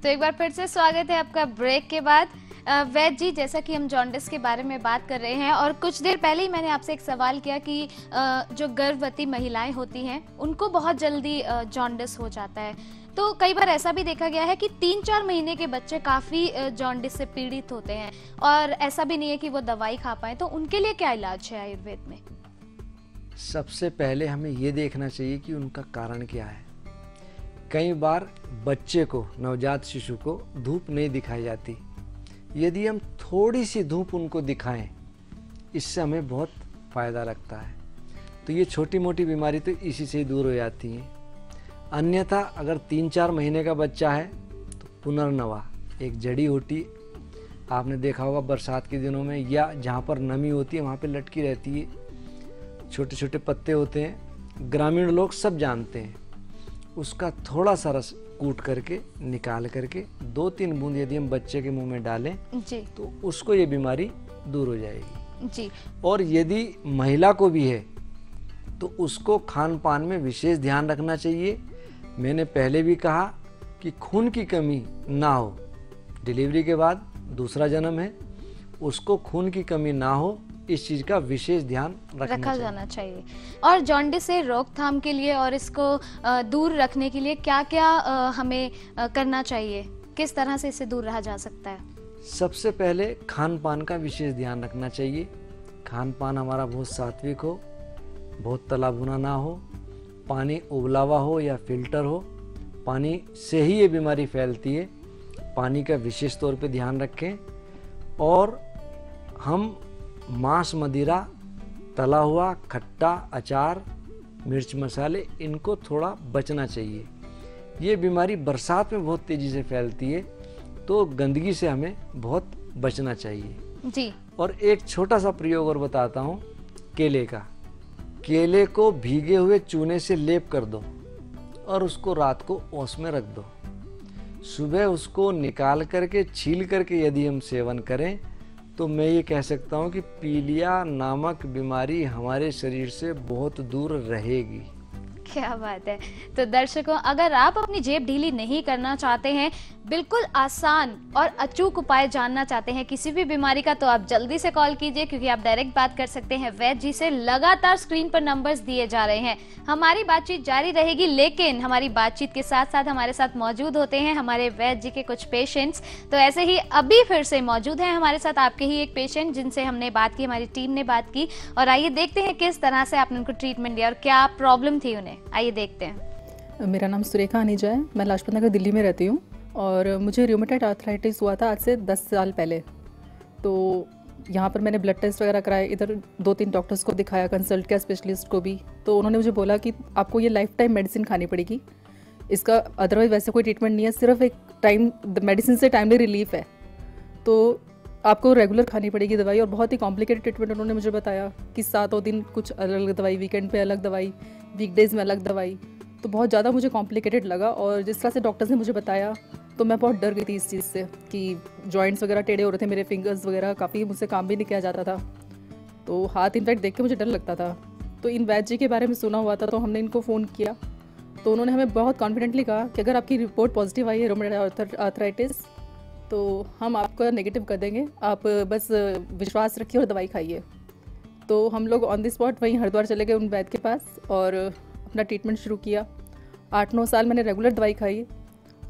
तो एक बार फिर से स्वागत है आपका ब्रेक के बाद। वैद्य जी, जैसा कि हम जॉन्डिस के बारे में बात कर रहे हैं और कुछ देर पहले ही मैंने आपसे एक सवाल किया कि जो गर्भवती महिलाएं होती हैं उनको बहुत जल्दी जॉन्डिस हो जाता है, तो कई बार ऐसा भी देखा गया है कि 3-4 महीने के बच्चे काफी जॉन्डिस से पीड़ित होते हैं और ऐसा भी नहीं है कि वो दवाई खा पाए, तो उनके लिए क्या इलाज है आयुर्वेद में? सबसे पहले हमें ये देखना चाहिए कि उनका कारण क्या है। कई बार बच्चे को, नवजात शिशु को धूप नहीं दिखाई जाती। यदि हम थोड़ी सी धूप उनको दिखाएं, इससे हमें बहुत फ़ायदा लगता है। तो ये छोटी मोटी बीमारी तो इसी से ही दूर हो जाती हैं। अन्यथा अगर 3-4 महीने का बच्चा है तो पुनर्नवा एक जड़ी बूटी आपने देखा होगा बरसात के दिनों में, या जहाँ पर नमी होती है वहाँ पे लटकी रहती है, छोटे छोटे पत्ते होते हैं, ग्रामीण लोग सब जानते हैं। उसका थोड़ा सा रस कूट करके निकाल करके 2-3 बूंद यदि हम बच्चे के मुंह में डालें जी, तो उसको ये बीमारी दूर हो जाएगी जी। और यदि महिला को भी है तो उसको खान पान में विशेष ध्यान रखना चाहिए। मैंने पहले भी कहा कि खून की कमी ना हो, डिलीवरी के बाद दूसरा जन्म है, उसको खून की कमी ना हो, इस चीज का विशेष ध्यान रखा जाना चाहिए। और जॉन्डिस से रोकथाम के लिए और इसको दूर रखने के लिए क्या क्या हमें करना चाहिए, किस तरह से इससे दूर रहा जा सकता है? सबसे पहले खान पान का विशेष ध्यान रखना चाहिए। खान पान हमारा बहुत सात्विक हो, बहुत तला भुना ना हो, पानी उबला हुआ हो या फिल्टर हो। पानी से ही ये बीमारी फैलती है। पानी का विशेष तौर पे ध्यान रखें और हम मांस, मदिरा, तला हुआ, खट्टा, अचार, मिर्च मसाले, इनको थोड़ा बचना चाहिए। ये बीमारी बरसात में बहुत तेज़ी से फैलती है, तो गंदगी से हमें बहुत बचना चाहिए जी। और एक छोटा सा प्रयोग और बताता हूँ, केले का। केले को भीगे हुए चूने से लेप कर दो और उसको रात को ओस में रख दो। सुबह उसको निकाल करके, छील करके यदि हम सेवन करें तो मैं ये कह सकता हूँ कि पीलिया नामक बीमारी हमारे शरीर से बहुत दूर रहेगी। क्या बात है। तो दर्शकों, अगर आप अपनी जेब ढीली नहीं करना चाहते हैं, बिल्कुल आसान और अचूक उपाय जानना चाहते हैं किसी भी बीमारी का, तो आप जल्दी से कॉल कीजिए, क्योंकि आप डायरेक्ट बात कर सकते हैं वैद्य जी से। लगातार स्क्रीन पर नंबर्स दिए जा रहे हैं। हमारी बातचीत जारी रहेगी, लेकिन हमारी बातचीत के साथ साथ हमारे साथ मौजूद होते हैं हमारे वैद्य जी के कुछ पेशेंट्स। तो ऐसे ही अभी फिर से मौजूद हैं हमारे साथ आपके ही एक पेशेंट जिनसे हमने बात की, हमारी टीम ने बात की, और आइए देखते हैं किस तरह से आपने उनको ट्रीटमेंट दिया और क्या प्रॉब्लम थी उन्हें। आइए देखते हैं। मेरा नाम सुरेखा अनीजा है, मैं लाजपत नगर दिल्ली में रहती हूँ और मुझे रूमेटॉइड आर्थराइटिस हुआ था आज से 10 साल पहले। तो यहाँ पर मैंने ब्लड टेस्ट वगैरह कराए, इधर 2-3 डॉक्टर्स को दिखाया, कंसल्ट किया, स्पेशलिस्ट को भी। तो उन्होंने मुझे बोला कि आपको ये लाइफ टाइम मेडिसिन खानी पड़ेगी, इसका अदरवाइज वैसे कोई ट्रीटमेंट नहीं है, सिर्फ एक टाइम मेडिसिन से टाइमली रिलीफ है, तो आपको रेगुलर खानी पड़ेगी दवाई। और बहुत ही कॉम्प्लिकेटेड ट्रीटमेंट उन्होंने मुझे बताया कि 7 दिन कुछ अलग दवाई, वीकेंड पे अलग दवाई, वीकडेज़ में अलग दवाई। तो बहुत ज़्यादा मुझे कॉम्प्लिकेटेड लगा और जिस तरह से डॉक्टर्स ने मुझे बताया तो मैं बहुत डर गई थी इस चीज़ से कि जॉइंट्स वगैरह टेढ़े हो रहे थे, मेरे फिंगर्स वगैरह, काफ़ी मुझसे काम भी नहीं किया जाता था, तो हाथ इनफैक्ट देख के मुझे डर लगता था। तो इन वैद्य जी के बारे में सुना हुआ था, तो हमने इनको फ़ोन किया, तो उन्होंने हमें बहुत कॉन्फिडेंटली कहा कि अगर आपकी रिपोर्ट पॉजिटिव आई है रूमेटॉइड आर्थराइटिस, तो हम आपका नेगेटिव कर देंगे, आप बस विश्वास रखिए और दवाई खाइए। तो हम लोग ऑन द स्पॉट वहीं हरिद्वार चले गए उन वैद्य के पास और अपना ट्रीटमेंट शुरू किया। 8-9 साल मैंने रेगुलर दवाई खाई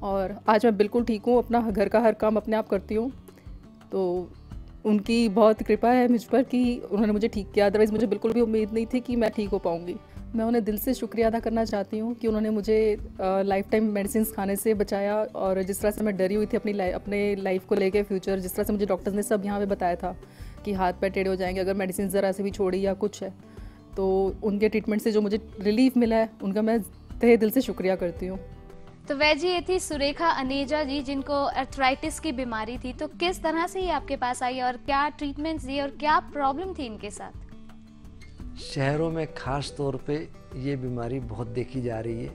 और आज मैं बिल्कुल ठीक हूँ, अपना घर का हर काम अपने आप करती हूँ। तो उनकी बहुत कृपा है मुझ पर कि उन्होंने मुझे ठीक किया, अदरवाइज़ मुझे बिल्कुल भी उम्मीद नहीं थी कि मैं ठीक हो पाऊँगी। मैं उन्हें दिल से शुक्रिया अदा करना चाहती हूँ कि उन्होंने मुझे लाइफ टाइम मेडिसिन खाने से बचाया। और जिस तरह से मैं डरी हुई थी अपने लाइफ को लेके, फ्यूचर, जिस तरह से मुझे डॉक्टर्स ने सब यहाँ पे बताया था कि हाथ पैर टेढ़े हो जाएंगे अगर मेडिसिन ज़रा से भी छोड़ी या कुछ है, तो उनके ट्रीटमेंट से जो मुझे रिलीफ मिला है उनका मैं तहे दिल से शुक्रिया करती हूँ। तो वैद्य जी, ये थी सुरेखा अनीजा जी जिनको आर्थराइटिस की बीमारी थी। तो किस तरह से ये आपके पास आई और क्या ट्रीटमेंट्स दिए और क्या प्रॉब्लम थी इनके साथ? शहरों में खास तौर पे ये बीमारी बहुत देखी जा रही है।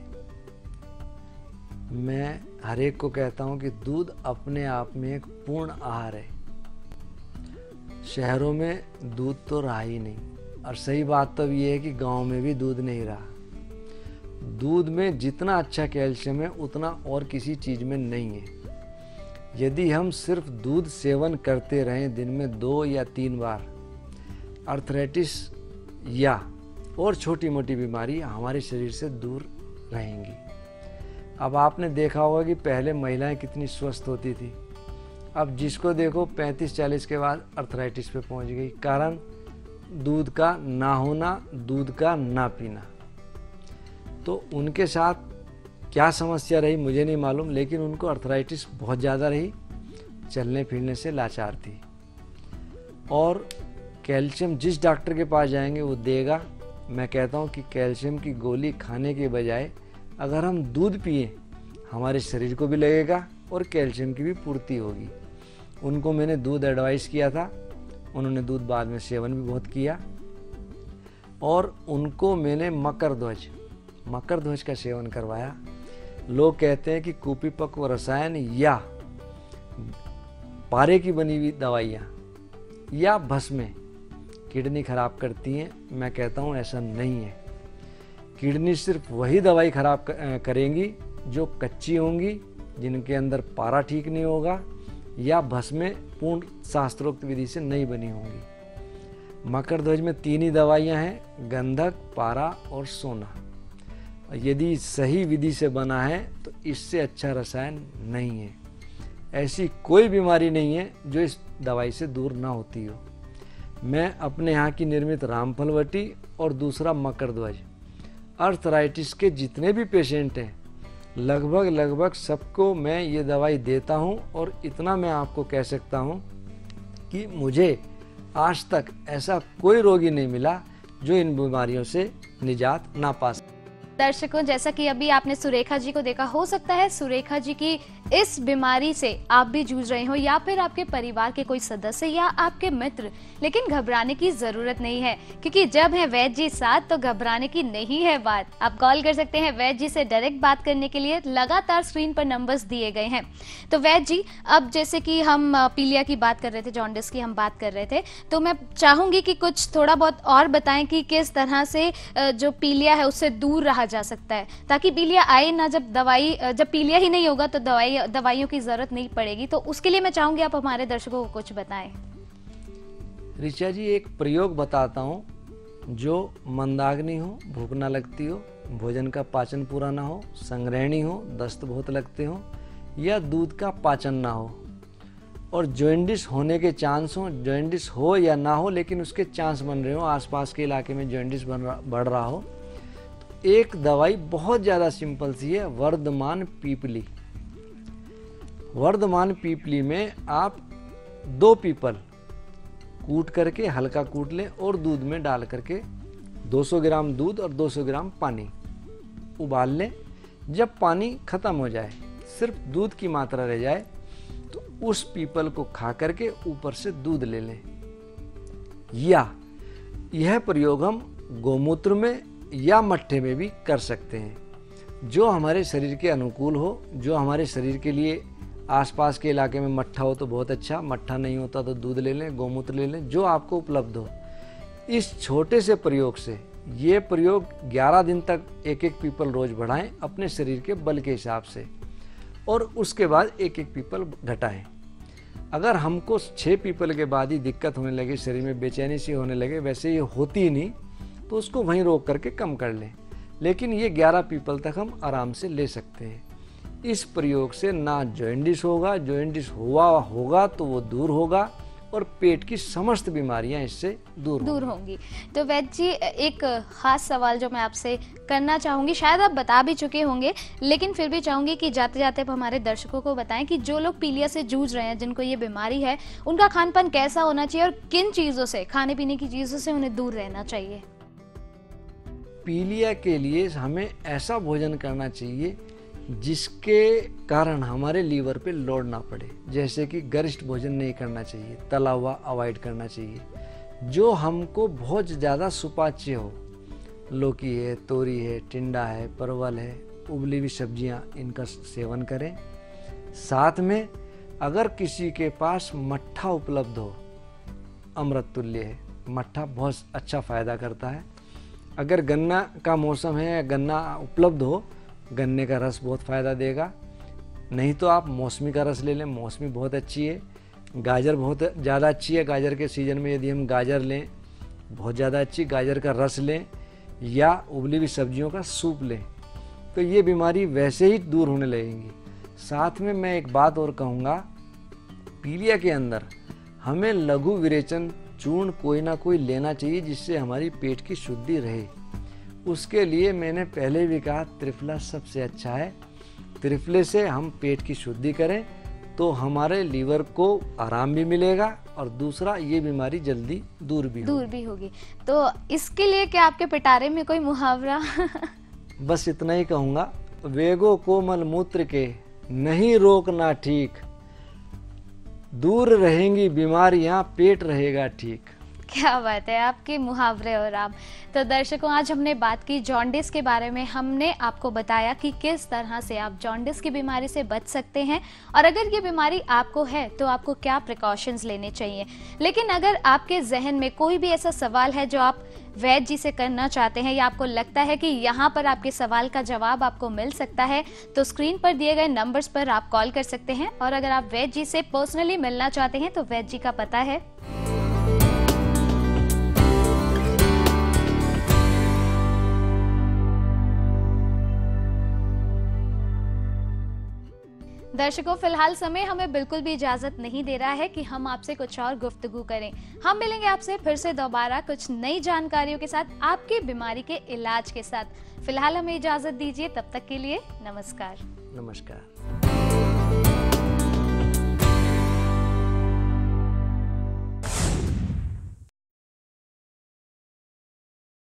मैं हर एक को कहता हूँ कि दूध अपने आप में एक पूर्ण आहार है। शहरों में दूध तो रहा ही नहीं, और सही बात तो ये है कि गांव में भी दूध नहीं रहा। दूध में जितना अच्छा कैल्शियम है उतना और किसी चीज़ में नहीं है। यदि हम सिर्फ दूध सेवन करते रहें दिन में 2 या 3 बार, अर्थराइटिस या और छोटी मोटी बीमारी हमारे शरीर से दूर रहेंगी। अब आपने देखा होगा कि पहले महिलाएं कितनी स्वस्थ होती थी, अब जिसको देखो 35-40 के बाद अर्थराइटिस पे पहुंच गई। कारण दूध का ना होना, दूध का ना पीना। तो उनके साथ क्या समस्या रही मुझे नहीं मालूम, लेकिन उनको अर्थराइटिस बहुत ज़्यादा रही, चलने फिरने से लाचार थी। और कैल्शियम जिस डॉक्टर के पास जाएंगे वो देगा। मैं कहता हूँ कि कैल्शियम की गोली खाने के बजाय अगर हम दूध पिए हमारे शरीर को भी लगेगा और कैल्शियम की भी पूर्ति होगी। उनको मैंने दूध एडवाइस किया था, उन्होंने दूध बाद में सेवन भी बहुत किया। और उनको मैंने मकर ध्वज का सेवन करवाया। लोग कहते हैं कि कुपिपक्व रसायन या पारे की बनी हुई दवाइयाँ या भस्में किडनी खराब करती हैं। मैं कहता हूँ ऐसा नहीं है। किडनी सिर्फ वही दवाई खराब करेंगी जो कच्ची होंगी, जिनके अंदर पारा ठीक नहीं होगा या भस्में पूर्ण शास्त्रोक्त विधि से नहीं बनी होंगी। मकर ध्वज में 3 ही दवाइयाँ हैं, गंधक, पारा और सोना। यदि सही विधि से बना है तो इससे अच्छा रसायन नहीं है। ऐसी कोई बीमारी नहीं है जो इस दवाई से दूर ना होती हो। मैं अपने यहाँ की निर्मित रामफलवटी और दूसरा मकर ध्वज, अर्थराइटिस के जितने भी पेशेंट हैं लगभग सबको मैं ये दवाई देता हूँ। और इतना मैं आपको कह सकता हूँ कि मुझे आज तक ऐसा कोई रोगी नहीं मिला जो इन बीमारियों से निजात ना पा सके। दर्शकों, जैसा कि अभी आपने सुरेखा जी को देखा, हो सकता है सुरेखा जी की इस बीमारी से आप भी जूझ रहे हो या फिर आपके परिवार के कोई सदस्य या आपके मित्र, लेकिन घबराने की जरूरत नहीं है, क्योंकि जब है वैद्य जी साथ तो घबराने की नहीं है बात। आप कॉल कर सकते हैं वैद्य जी से डायरेक्ट बात करने के लिए, लगातार स्क्रीन पर नंबर्स दिए गए हैं। तो वैद्य जी, अब जैसे कि हम पीलिया की बात कर रहे थे, जॉन्डिस की हम बात कर रहे थे, तो मैं चाहूंगी कि कुछ थोड़ा बहुत और बताएं कि किस तरह से जो पीलिया है उससे दूर रहा जा सकता है, ताकि पीलिया आए ना। जब पीलिया ही नहीं होगा तो दवाइयों की जरूरत नहीं पड़ेगी। तो उसके लिए मैं चाहूंगी आप हमारे दर्शकों को कुछ बताएं। ऋचा जी, एक प्रयोग बताता हूँ। जो मंदाग्नि हो, भूख ना लगती हो, भोजन का पाचन पूरा ना हो, संग्रहणी हो, दस्त बहुत लगते हो या दूध का पाचन ना हो और जॉन्डिस होने के चांस हो, जॉन्डिस हो या ना हो लेकिन उसके चांस बन रहे हो, आसपास के इलाके में जॉन्डिस बढ़ रहा हो, तो एक दवाई बहुत ज़्यादा सिंपल सी है, वर्धमान पीपली। वर्धमान पीपली में आप 2 पीपल कूट करके हल्का कूट लें और दूध में डाल करके 200 ग्राम दूध और 200 ग्राम पानी उबाल लें। जब पानी खत्म हो जाए, सिर्फ दूध की मात्रा रह जाए, तो उस पीपल को खा करके ऊपर से दूध ले लें। या यह प्रयोग हम गोमूत्र में या मट्ठे में भी कर सकते हैं, जो हमारे शरीर के अनुकूल हो। जो हमारे शरीर के लिए आसपास के इलाके में मट्ठा हो तो बहुत अच्छा, मट्ठा नहीं होता तो दूध ले लें, गोमूत्र ले लें, जो आपको उपलब्ध हो। इस छोटे से प्रयोग से, ये प्रयोग 11 दिन तक एक पीपल रोज बढ़ाएं अपने शरीर के बल के हिसाब से, और उसके बाद एक पीपल घटाएं। अगर हमको 6 पीपल के बाद ही दिक्कत होने लगे, शरीर में बेचैनी सी होने लगे, वैसे ये होती ही नहीं, तो उसको वहीं रोक करके कम कर लें। लेकिन ये 11 पीपल तक हम आराम से ले सकते हैं। इस प्रयोग से ना जॉन्डिस होगा, जॉन्डिस होगा तो वो दूर होगा, और पेट की समस्त बीमारियां इससे दूर होंगी। तो वैद्य जी, एक खास सवाल जो मैं आपसे करना चाहूंगी, शायद आप बता भी चुके होंगे, लेकिन फिर भी चाहूंगी कि जाते जाते आप हमारे दर्शकों को बताएं कि जो लोग पीलिया से जूझ रहे हैं, जिनको ये बीमारी है, उनका खान पान कैसा होना चाहिए और किन चीजों से, खाने पीने की चीजों से उन्हें दूर रहना चाहिए। पीलिया के लिए हमें ऐसा भोजन करना चाहिए जिसके कारण हमारे लीवर पे लोड ना पड़े। जैसे कि गरिष्ठ भोजन नहीं करना चाहिए, तला हुआ अवॉइड करना चाहिए। जो हमको बहुत ज़्यादा सुपाच्य हो, लौकी है, तोरी है, टिंडा है, परवल है, उबली हुई सब्जियां, इनका सेवन करें। साथ में अगर किसी के पास मट्ठा उपलब्ध हो, अमृत तुल्य है, मट्ठा बहुत अच्छा फ़ायदा करता है। अगर गन्ना का मौसम है या गन्ना उपलब्ध हो, गन्ने का रस बहुत फ़ायदा देगा। नहीं तो आप मौसमी का रस ले लें, मौसमी बहुत अच्छी है। गाजर बहुत ज़्यादा अच्छी है, गाजर के सीज़न में यदि हम गाजर लें बहुत ज़्यादा अच्छी, गाजर का रस लें या उबली हुई सब्जियों का सूप लें तो ये बीमारी वैसे ही दूर होने लगेंगी। साथ में मैं एक बात और कहूँगा, पीलिया के अंदर हमें लघु विरेचन चूर्ण कोई ना कोई लेना चाहिए जिससे हमारी पेट की शुद्धि रहे। उसके लिए मैंने पहले भी कहा त्रिफला सबसे अच्छा है। त्रिफले से हम पेट की शुद्धि करें तो हमारे लीवर को आराम भी मिलेगा और दूसरा ये बीमारी जल्दी दूर भी होगी। तो इसके लिए क्या आपके पिटारे में कोई मुहावरा? बस इतना ही कहूँगा, वेगो को मलमूत्र के नहीं रोकना ठीक, दूर रहेंगी बीमारियां पेट रहेगा ठीक। क्या बात है, आपके मुहावरे और आप। तो दर्शकों, आज हमने बात की जॉन्डिस के बारे में। हमने आपको बताया कि किस तरह से आप जॉन्डिस की बीमारी से बच सकते हैं और अगर ये बीमारी आपको है तो आपको क्या प्रिकॉशंस लेने चाहिए। लेकिन अगर आपके जहन में कोई भी ऐसा सवाल है जो आप वैद्य जी से करना चाहते हैं या आपको लगता है कि यहाँ पर आपके सवाल का जवाब आपको मिल सकता है, तो स्क्रीन पर दिए गए नंबर्स पर आप कॉल कर सकते हैं। और अगर आप वैद्य जी से पर्सनली मिलना चाहते हैं तो वैद्य जी का पता है दर्शकों, फिलहाल समय हमें बिल्कुल भी इजाजत नहीं दे रहा है कि हम आपसे कुछ और गुफ्तगू करें। हम मिलेंगे आपसे फिर से दोबारा कुछ नई जानकारियों के साथ, आपकी बीमारी के इलाज के साथ। फिलहाल हमें इजाजत दीजिए, तब तक के लिए नमस्कार। नमस्कार।